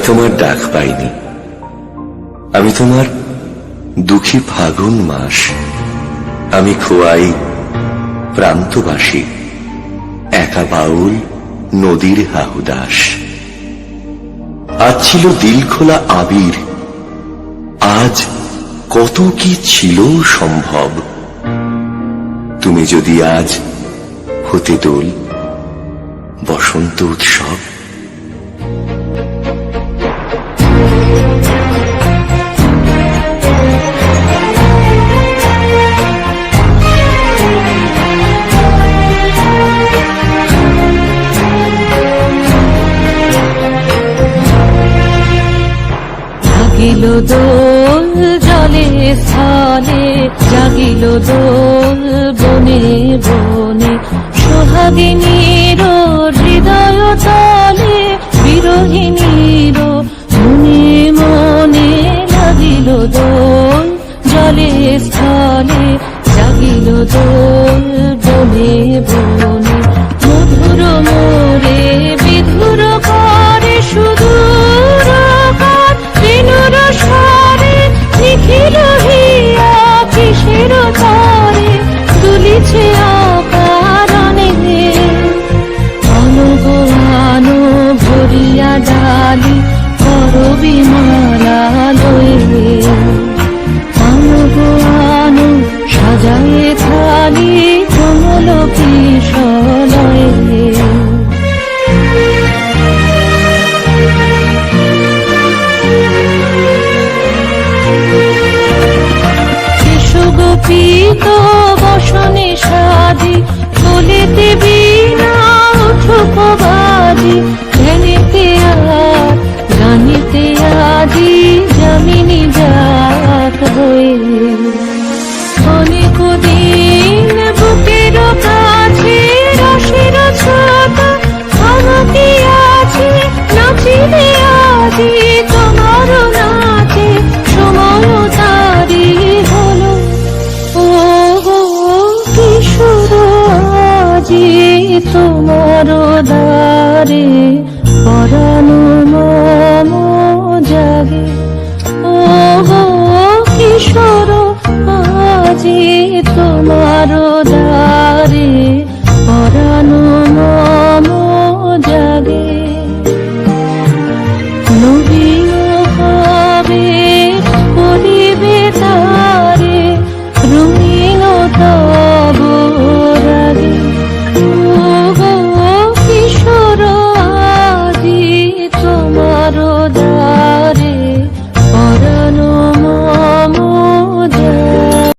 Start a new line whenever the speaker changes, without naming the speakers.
তোমার ডাক পাইনি, আমি তোমার দুঃখী ফাগুন মাস। আমি খোয়াই প্রান্তবাসী, একা বাউল নদীর হাহুদাস। আজ ছিল দিল খোলা আবির, আজ কত কি ছিল সম্ভব। তুমি যদি আজ হতে দোল, বসন্ত উৎসব।
জাগিল দোল জলে স্থলে, জাগিল দোল বনে বনে, সোহাগিনীর হৃদয় তলে, বিরহিণীর মনে মনে। লাগিল দোল জলে স্থলে, জাগিল দোল বনে বনে, মধুর মোরে বিধুর করে সুদূর বিনুর স্বরে, নিখিল হিয়া কিসের তরে, দুলিছে অকারণে। অনুগো আনো ভরিয়া ডালি, করবি মালা লয়ে। অনুগো আনো সাজায়ে থালি, কমল কিশলয়ে। গোপীত বসনে সাজি, তোলেতে বীণা উঠুক বাজি,